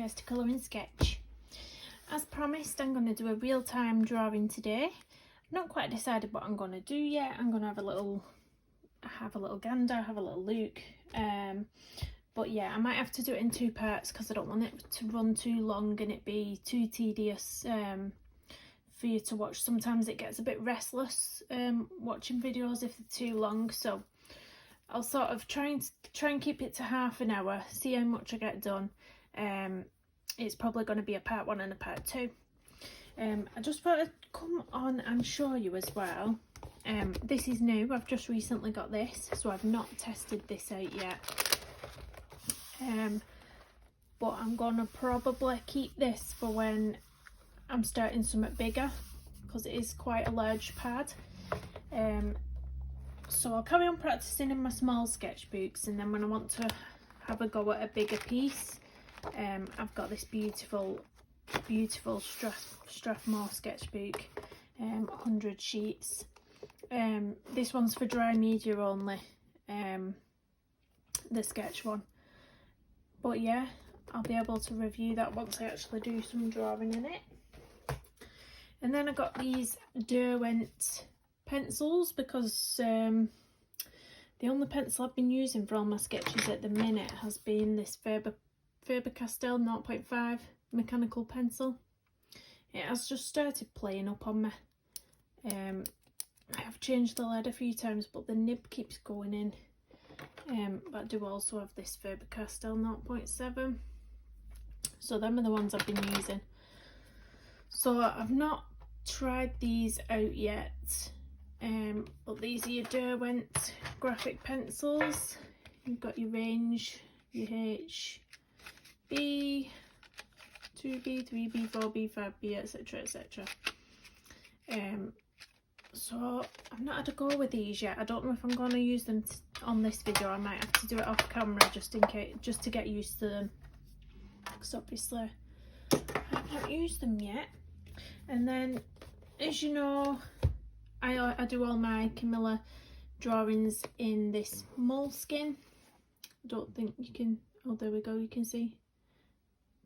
case to colour and sketch. As promised, I'm going to do a real-time drawing today. I've not quite decided what I'm going to do yet. I'm going to have a little gander, have a little look. But yeah, I might have to do it in 2 parts because I don't want it to run too long and it be too tedious for you to watch. Sometimes it gets a bit restless watching videos if they're too long, so I'll sort of try and keep it to half an hour, see how much I get done. It's probably going to be a part 1 and a part 2. I just thought I'd come on and show you as well. This is new, I've just recently got this, so I've not tested this out yet. But I'm gonna probably keep this for when I'm starting something bigger, because it is quite a large pad. So I'll carry on practicing in my small sketchbooks, and then when I want to have a go at a bigger piece, I've got this beautiful Strathmore sketchbook, 100 sheets. This one's for dry media only, the sketch one. But yeah, I'll be able to review that once I actually do some drawing in it. And then I got these Derwent pencils because the only pencil I've been using for all my sketches at the minute has been this Faber-Castell 0.5 mechanical pencil. It has just started playing up on me. I have changed the lead a few times, but the nib keeps going in. But I do also have this Faber-Castell 0.7. So them are the ones I've been using. So I've not tried these out yet. But these are your Derwent graphic pencils. You've got your range, your H, B, 2B, 3B, 4B, 5B, etc, etc. So I've not had a go with these yet. I don't know if I'm going to use them on this video. I might have to do it off camera just in case, just to get used to them, because obviously I've not used them yet. And then, as you know, I do all my Camilla drawings in this moleskin. I don't think you can, oh there we go, you can see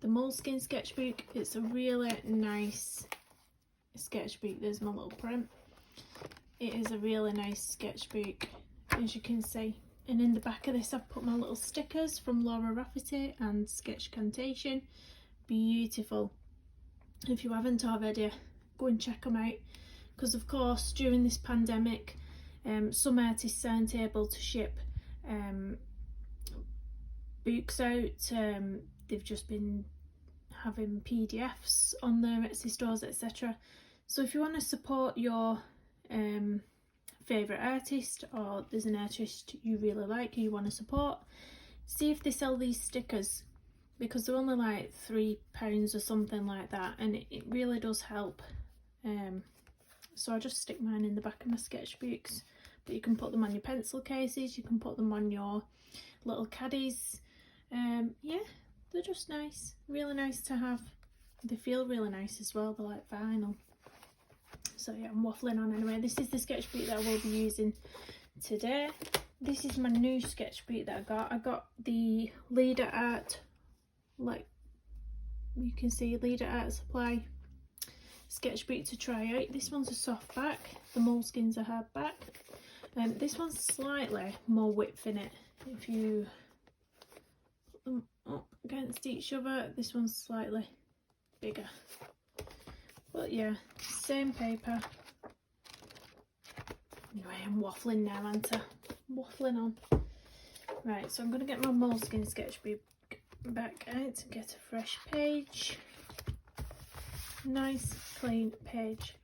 the moleskin sketchbook. It's a really nice sketchbook. There's my little print. It is a really nice sketchbook, as you can see. And in the back of this I've put my little stickers from Laura Rafferty and Sketch Cantation. Beautiful. If you haven't already, go and check them out, because of course during this pandemic some artists aren't able to ship books out. They've just been having PDFs on their Etsy stores, etc. So if you want to support your favourite artist, or there's an artist you really like who you want to support, see if they sell these stickers, because they're only like £3 or something like that, and it really does help. So I just stick mine in the back of my sketchbooks, but you can put them on your pencil cases, you can put them on your little caddies. Yeah, they're just nice, really nice to have. They feel really nice as well, they're like vinyl. So yeah, I'm waffling on anyway. This is the sketchbook that I will be using today. This is my new sketchbook that I got. I got the Leader Art, like you can see, Leader Art Supply sketchbook to try out. This one's a soft back, the moleskin's a hard back. This one's slightly more width in it. If you put them up against each other, this one's slightly bigger. But yeah, same paper. Anyway, I'm waffling now, aren't I? Waffling on. Right, so I'm going to get my moleskin sketchbook back out and get a fresh page. Nice, clean page.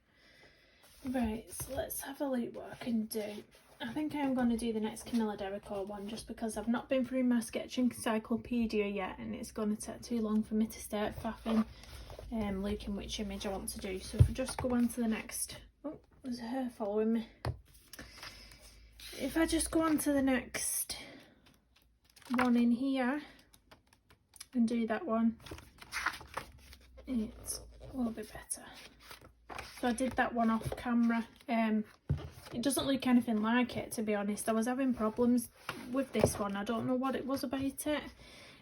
Right, so let's have a look what I can do. I think I am going to do the next Camilla D'erricos one, just because I've not been through my sketching encyclopedia yet, and it's going to take too long for me to start faffing. Looking which image I want to do. So if I just go on to the next, oh, there's a hair following me. If I just go on to the next one in here and do that one, it will be better. So I did that one off camera. It doesn't look anything like it, to be honest. I was having problems with this one. I don't know what it was about it.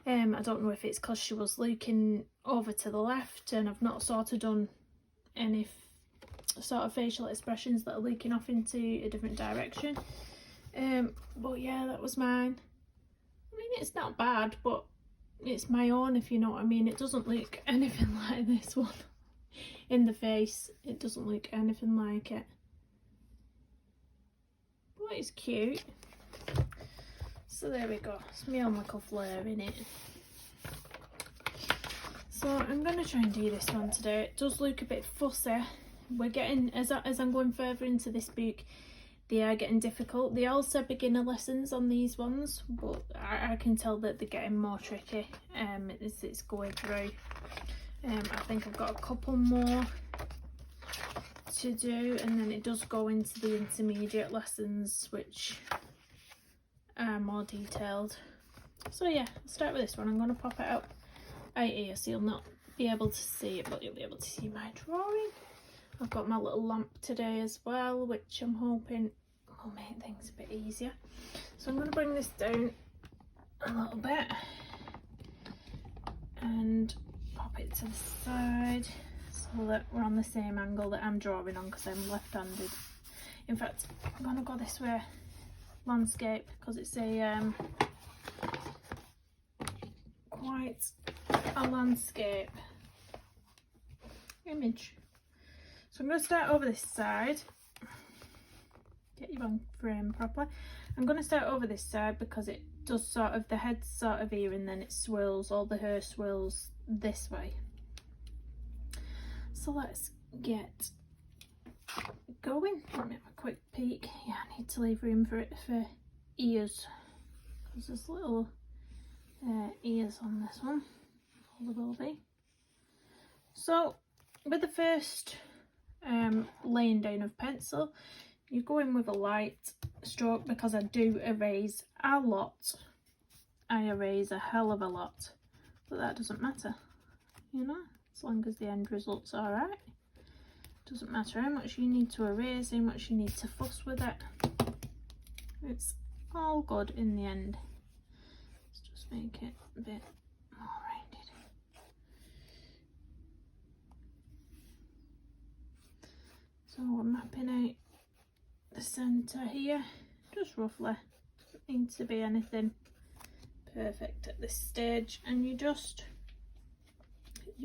I don't know if it's because she was looking over to the left and I've not sort of done any sort of facial expressions that are leaking off into a different direction. But yeah, that was mine. I mean, it's not bad, but it's my own, if you know what I mean. It doesn't look anything like this one. In the face, it doesn't look anything like it. But it's cute. So there we go. It's me on my flare in it. So I'm going to try and do this one today. It does look a bit fussy. We're getting, as I'm going further into this book, they are getting difficult. They all said beginner lessons on these ones, but I can tell that they're getting more tricky as it's going through. I think I've got a couple more to do, and then it does go into the intermediate lessons, which are more detailed. So yeah, I'll start with this one. I'm going to pop it out here so you'll not be able to see it, but you'll be able to see my drawing. I've got my little lamp today as well, which I'm hoping will make things a bit easier. So I'm going to bring this down a little bit and pop it to the side so that we're on the same angle that I'm drawing on, because I'm left-handed. In fact, I'm going to go this way, landscape, because it's a quite a landscape image. So I'm going to start over this side, get you on frame properly. I'm going to start over this side because it does sort of, the head's sort of here and then it swirls, all the hair swirls this way. So let's get going. Let me have a quick peek. Yeah, I need to leave room for ears, because there's little ears on this one. All there will be. So with the first laying down of pencil, you go in with a light stroke, because I do erase a lot. I erase a hell of a lot, but that doesn't matter, you know, as long as the end result's alright. Doesn't matter how much you need to erase, how much you need to fuss with it. It's all good in the end. Let's just make it a bit more rounded. So we're mapping out the centre here, just roughly. Doesn't need to be anything perfect at this stage, and you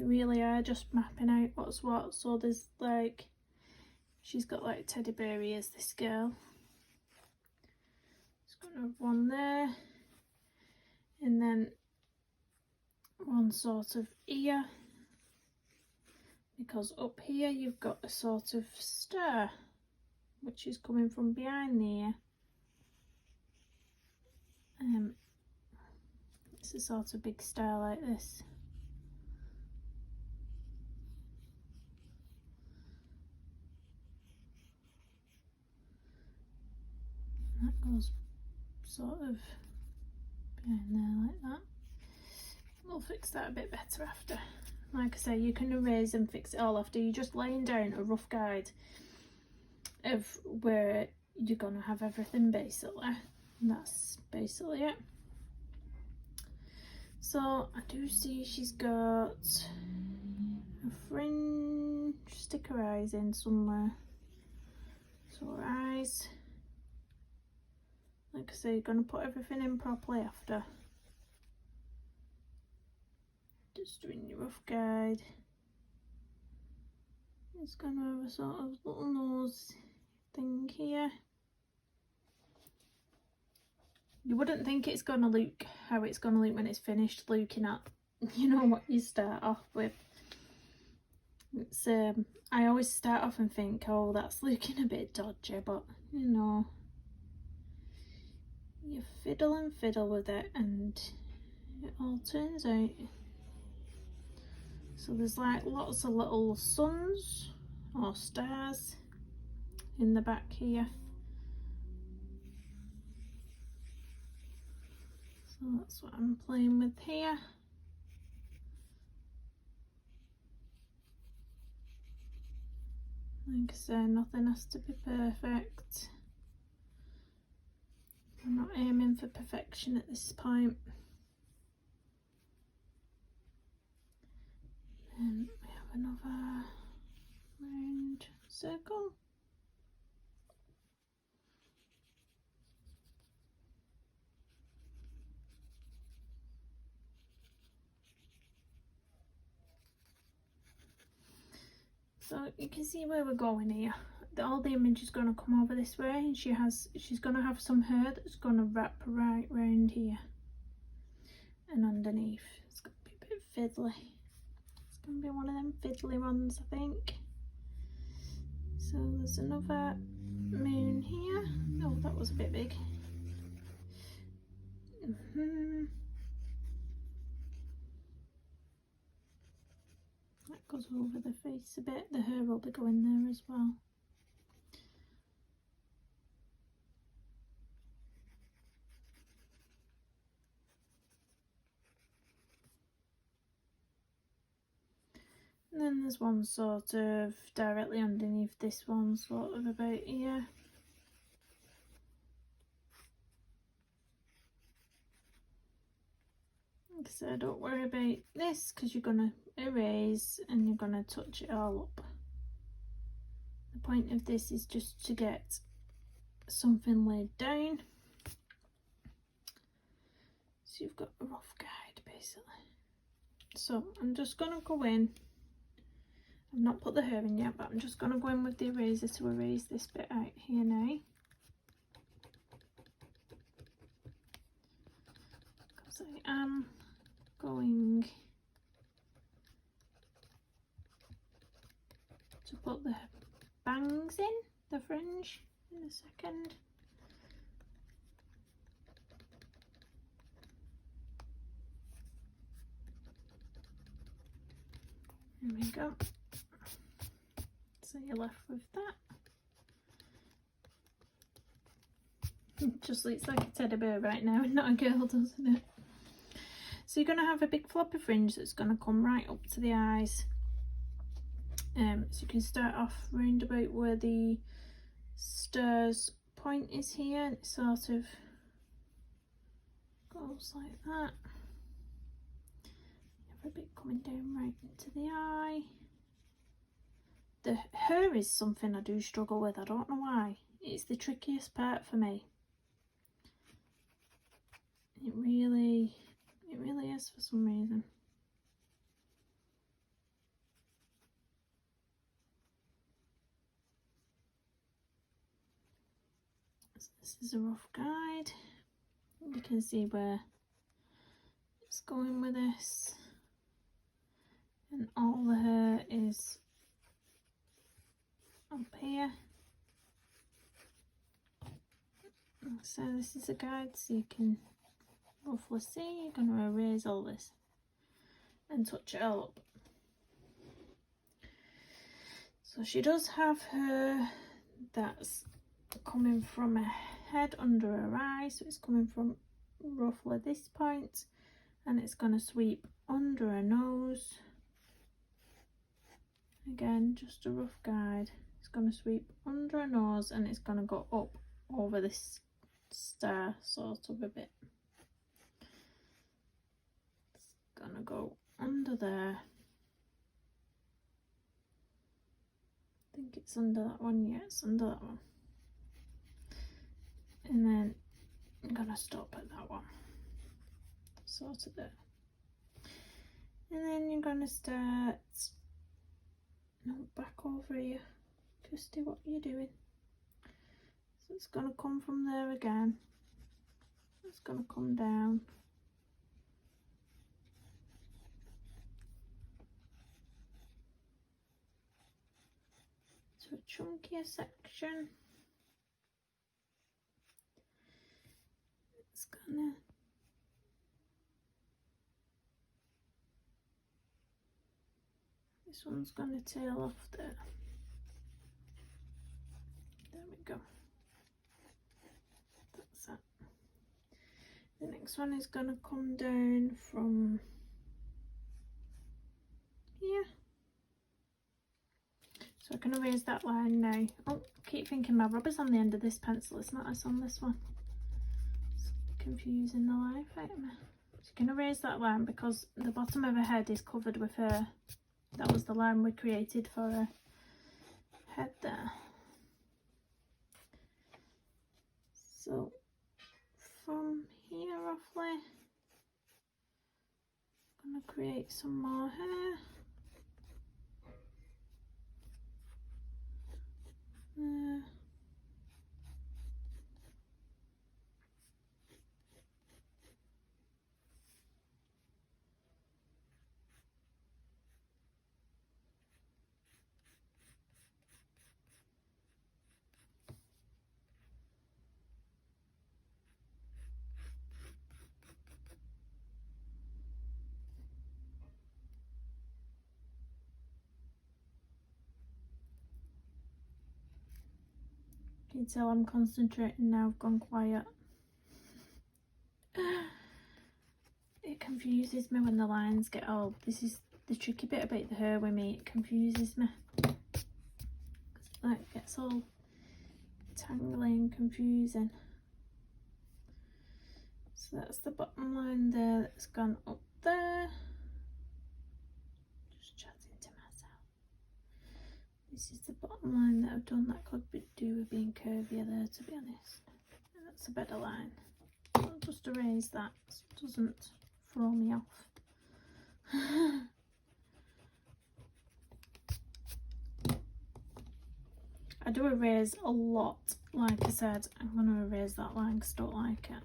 really are just mapping out what's what. So there's like, she's got like teddy bear ears, this girl. Just gonna have one there, and then one sort of ear, because up here you've got a sort of star which is coming from behind the ear. It's a sort of big star like this. And that goes sort of behind there like that. We'll fix that a bit better after. Like I say, you can erase and fix it all after. You're just laying down a rough guide of where you're gonna have everything, basically. And that's basically it. So I do see she's got a fringe, stick her eyes in somewhere. So her eyes, like I say, you're gonna put everything in properly after. Just doing your rough guide. It's gonna have a sort of little nose thing here. You wouldn't think it's gonna look how it's gonna look when it's finished, looking at, you know, what you start off with. It's I always start off and think, oh, that's looking a bit dodgy, but you know, you fiddle and fiddle with it and it all turns out. So there's like lots of little suns or stars in the back here. So that's what I'm playing with here. Like I say, nothing has to be perfect. I'm not aiming for perfection at this point. And we have another round circle. So you can see where we're going here. All the image is going to come over this way, and she's going to have some hair that's going to wrap right round here and underneath. It's going to be a bit fiddly. It's going to be one of them fiddly ones, I think. So there's another moon here. Oh, that was a bit big. That goes over the face a bit. The hair will be going there as well. And then there's one sort of directly underneath this one, sort of about here. Like I said, don't worry about this because you're going to erase and you're going to touch it all up. The point of this is just to get something laid down. So you've got a rough guide basically. So I'm just going to go in. I've not put the hair in yet, but I'm just going to go in with the eraser to erase this bit out here now. Because I am going to put the bangs in, the fringe, in a second. There we go. So you're left with that. It just looks like a teddy bear right now and not a girl, doesn't it? So you're going to have a big floppy fringe that's going to come right up to the eyes. So you can start off round about where the stairs point is here, and it sort of goes like that. You have a bit coming down right into the eye. The hair is something I do struggle with. I don't know why. It's the trickiest part for me. It really is for some reason. So this is a rough guide. You can see where it's going with this. And all the hair is up here. So this is a guide so you can roughly see. You're going to erase all this and touch it all up. So she does have her that's coming from her head under her eye, so it's coming from roughly this point, and it's going to sweep under her nose. Again, just a rough guide. It's going to sweep under her nose and it's going to go up over this star sort of a bit. It's going to go under there. I think it's under that one. Yeah, it's under that one. And then I'm going to stop at that one. Sort of there. And then you're going to start back over here. Kirsty, what are you doing? So it's going to come from there again. It's going to come down. To a chunkier section. It's gonna this one's gonna tail off there. There we go. That's that. The next one is gonna come down from here. So I can erase that line now. Oh, I keep thinking my rubber's on the end of this pencil. It's not, it's on this one. It's confusing the life out of me. So you can erase that line because the bottom of her head is covered with hair. That was the line we created for a head there. So from here roughly, I'm going to create some more hair. There. You can tell I'm concentrating now, I've gone quiet. It confuses me when the lines get old. This is the tricky bit about the hair with me, it confuses me. Like, it gets all tangly and confusing. So that's the bottom line there that's gone up there. Just chatting to myself. This is the bottom line that I've done, that could do with being curvier there, to be honest. That's a better line. I'll just erase that so it doesn't throw me off. I do erase a lot, like I said. I'm going to erase that line because I don't like it.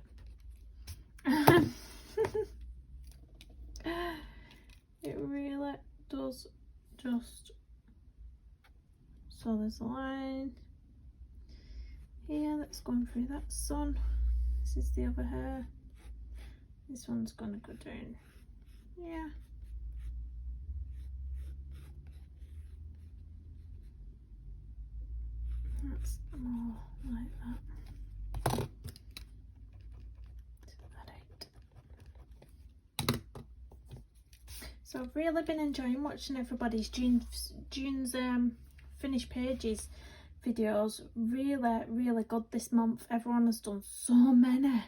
It really does just... So there's a line here that's going through that sun. This is the other hair. This one's going to go down. Yeah. That's more like that. So I've really been enjoying watching everybody's June's finished pages videos. Really good this month. Everyone has done so many.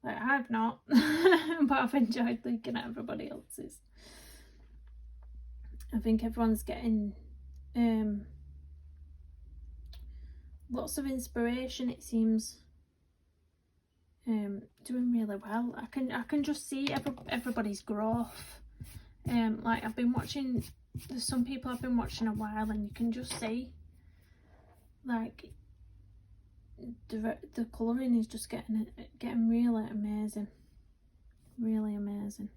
Like, I've not, but I've enjoyed looking at everybody else's. I think everyone's getting lots of inspiration, it seems. Doing really well. I can just see everybody's growth. Like, I've been watching, there's some people I've been watching a while, and you can just see, like, the colouring is just getting really amazing. Really amazing.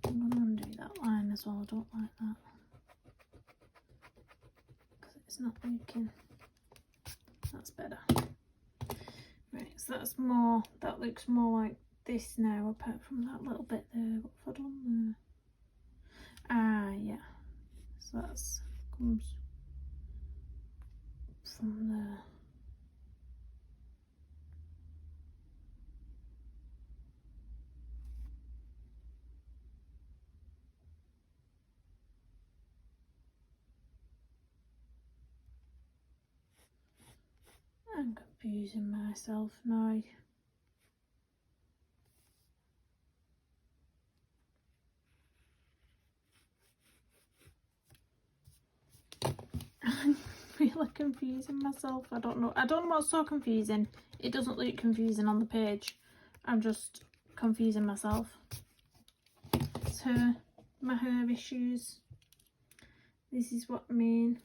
I'm going to undo that line as well. I don't like that because it's not looking. That's better. Right, so that's more, that looks more like this now, apart from that little bit there. What have I done there? Ah, yeah. So that's comes from there. I'm confusing myself now. I'm really confusing myself. I don't know what's so confusing. It doesn't look confusing on the page. I'm just confusing myself. It's my hair issues. This is what I mean.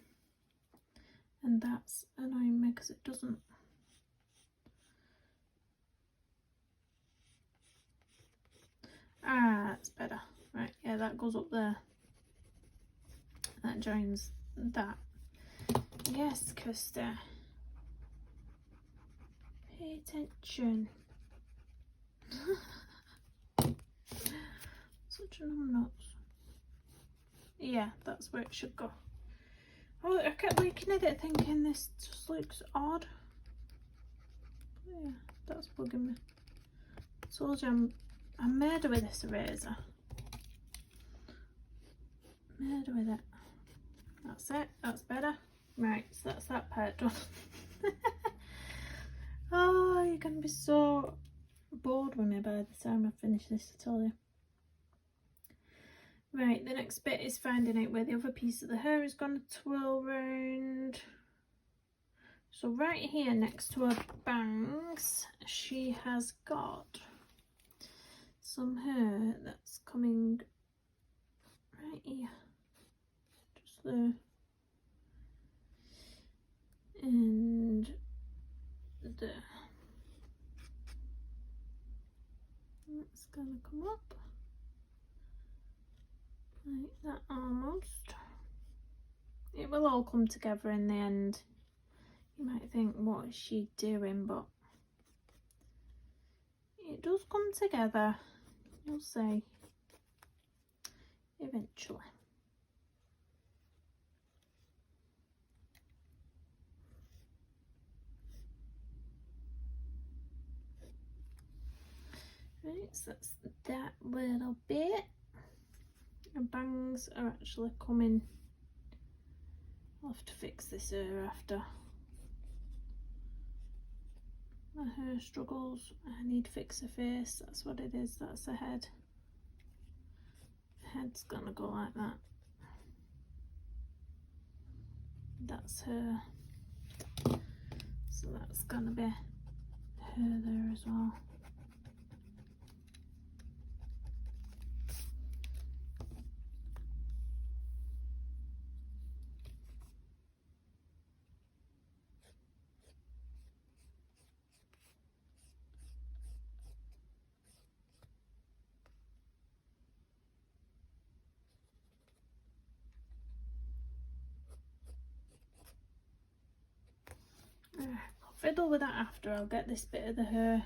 And that's annoying me because it doesn't. Ah, that's better. Right, yeah, that goes up there. That joins that. Yes, Kirsty. Pay attention. Such a nuts. Yeah, that's where it should go. Oh, I kept looking at it thinking this just looks odd. Yeah, that's bugging me. Told you I'm murder with this eraser. Murder with it. That's it, that's better. Right, so that's that part done. Oh, you're gonna be so bored with me by the time I finish this, I tell you. Right, the next bit is finding out where the other piece of the hair is going to twirl round. So right here next to her bangs, she has got some hair that's coming right here, just there, and there. It's gonna come up like that almost. It will all come together in the end. You might think, what is she doing? But it does come together. You'll see eventually. Right, so that's that little bit. The bangs are actually coming. I'll have to fix this hair after. My hair struggles. I need to fix her face. That's what it is. That's the head. The head's gonna go like that. That's her. So that's gonna be her there as well. I'll fiddle with that after. I'll get this bit of the hair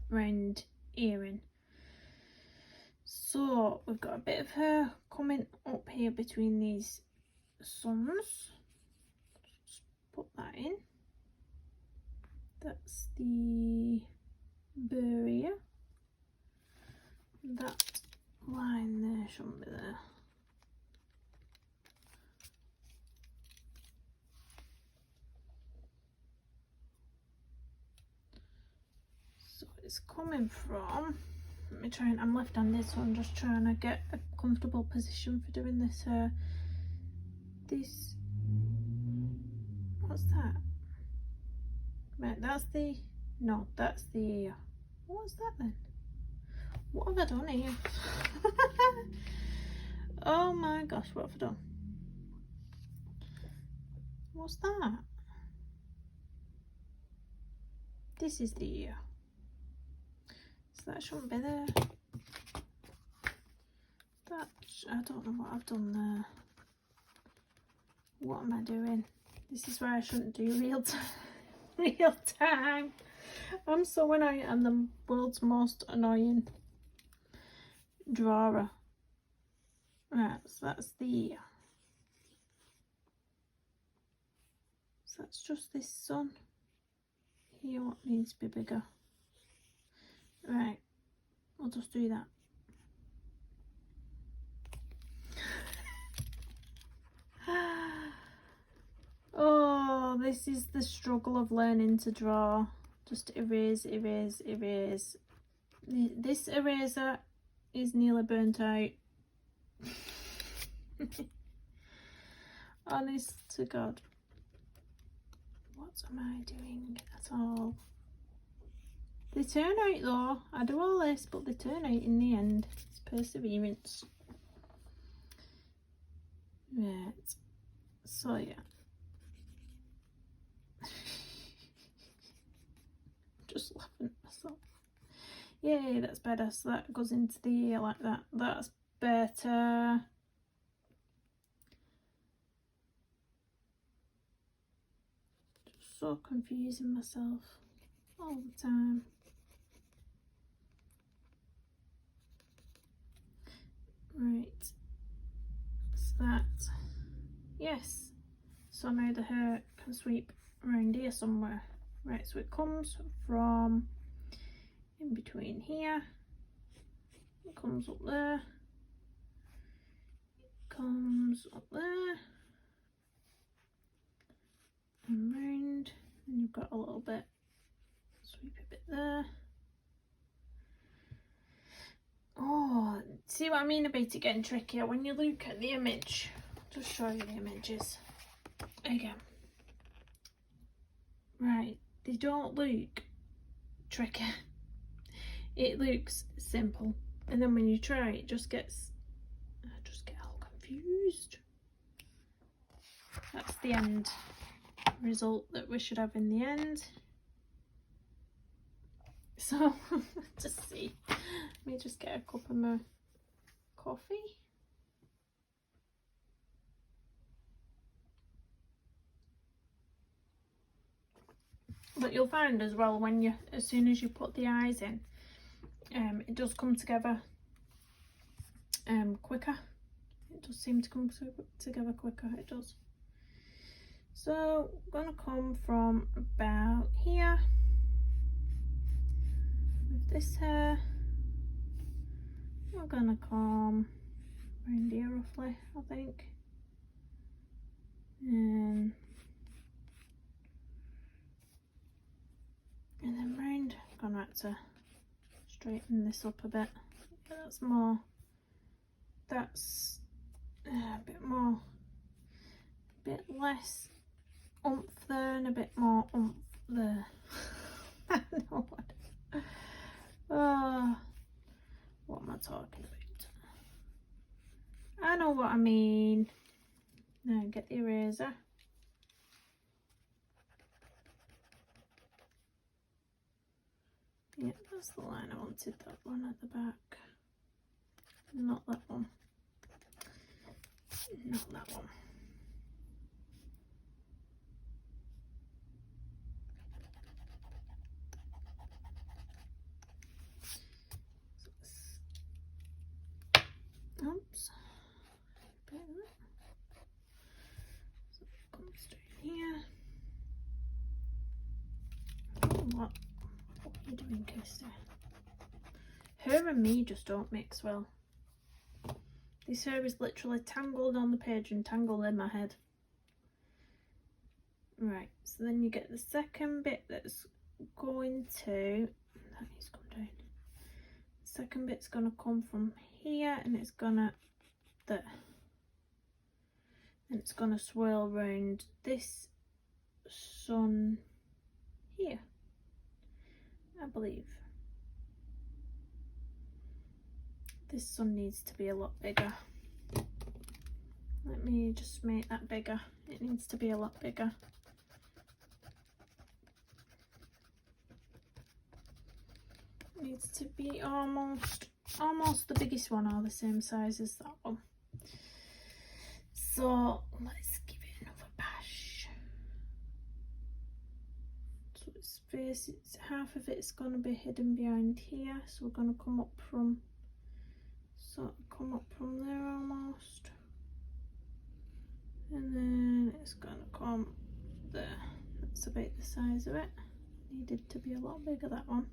round earring. So we've got a bit of hair coming up here between these suns. Just put that in. That's the burr here. That line there shouldn't be there. So it's coming from, let me try, and I'm left-handed, so I'm just trying to get a comfortable position for doing this hair. This, what's that? Right, that's the, no, that's the, what's that then? What have I done here? Oh my gosh, what have I done? What's that? This is the ear. So that shouldn't be there. That, I don't know what I've done there. What am I doing? This is where I shouldn't do real time. I'm so annoying. I'm the world's most annoying drawer. Right, so that's the ear. So that's just this sun. Here, what needs to be bigger? Right, I'll just do that. Oh, this is the struggle of learning to draw. Just erase, erase, erase. This eraser is nearly burnt out. Honest to God. What am I doing at all? They turn out though. I do all this, but they turn out in the end. It's perseverance. Right. So yeah. Just laughing at myself. Yay, that's better. So that goes into the ear like that. That's better. Just so confusing myself all the time. Right. So that, yes. So now the hair can sweep around here somewhere. Right, so it comes from in between here, it comes up there, it comes up there, and round, and you've got a little bit, sweep a bit there. Oh, see what I mean about it getting trickier when you look at the image. Just show you the images again. Right, they don't look tricky. It looks simple, and then when you try it, just gets, I just get all confused. That's the end result that we should have in the end. So just see, let me just get a cup of my coffee. But you'll find as well, when you, as soon as you put the eyes in, it does come together quicker. It does seem to come together quicker, it does. So I'm gonna come from about here with this hair. We're gonna come around here roughly, I think. And then round. I'm gonna have to straighten this up a bit. That's more, that's a bit more, a bit less oomph there and a bit more oomph there. I know what. Oh, what am I talking about? I know what I mean. Now get the eraser. Yeah, that's the line I wanted, that one at the back. Not that one. Not that one. Oops. Bit of that. So come straight here. What are you doing, Kirsty? Her and me just don't mix well. This hair is literally tangled on the page and tangled in my head. Right, so then you get the second bit that's going to, that needs to come down. The second bit's going to come from here, and it's gonna, there. And it's going to swirl round this sun here, I believe. This sun needs to be a lot bigger. Let me just make that bigger. It needs to be a lot bigger. It needs to be almost the biggest one, or the same size as that one. So let's give it another bash. So its face, it's half of it's going to be hidden behind here, so we're going to come up from, sort of come up from there almost, and then it's going to come there. That's about the size of it. Needed to be a lot bigger, that one.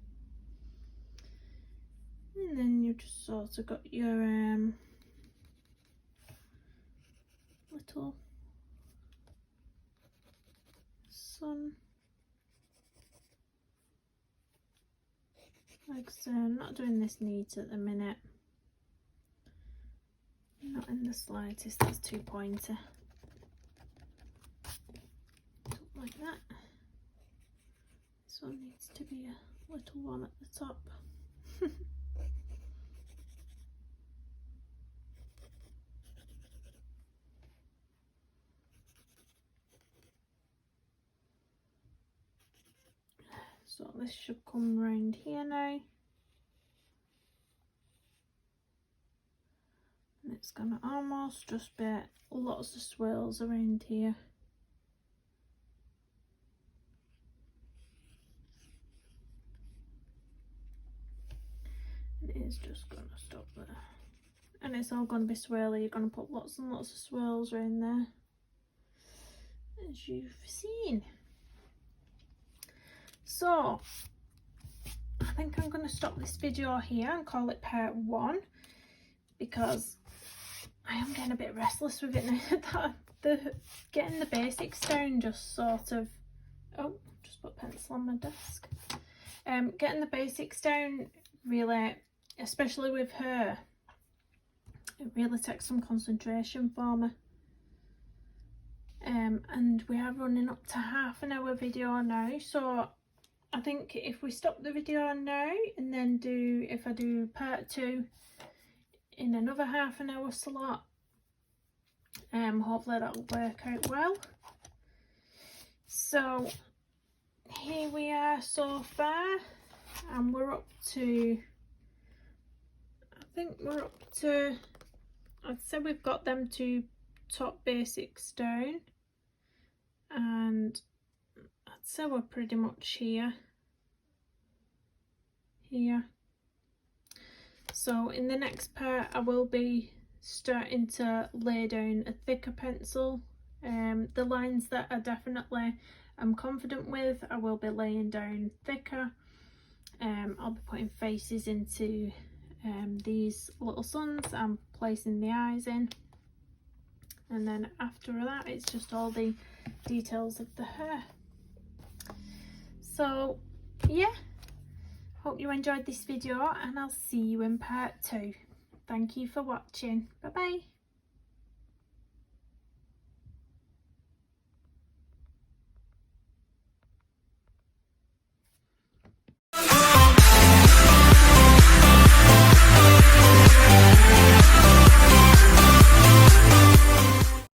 And then you just sort of got your little sun. Like I say, I'm not doing this neat at the minute. Not in the slightest, that's too pointy. Something like that. This one needs to be a little one at the top. So this should come round here now. And it's gonna almost just be lots of swirls around here. And it is just gonna stop there. And it's all gonna be swirly. You're gonna put lots and lots of swirls around there, as you've seen. So I think I'm going to stop this video here and call it part 1, because I am getting a bit restless with it now. Getting the basics down just sort of, oh, just put pencil on my desk. Getting the basics down really, especially with her, It really takes some concentration for me. And we are running up to half an hour video now, so I think if we stop the video now and then if I do part 2 in another half an hour slot, hopefully that'll work out well. So here we are so far, and we're up to, I think we're up to, I'd say we've got them 2 top basics down, and I'd say we're pretty much here. So in the next part I will be starting to lay down a thicker pencil. The lines that I'm confident with, I will be laying down thicker. I'll be putting faces into these little suns and placing the eyes in, and then after that it's just all the details of the hair. So yeah, hope you enjoyed this video, and I'll see you in part 2. Thank you for watching. Bye bye.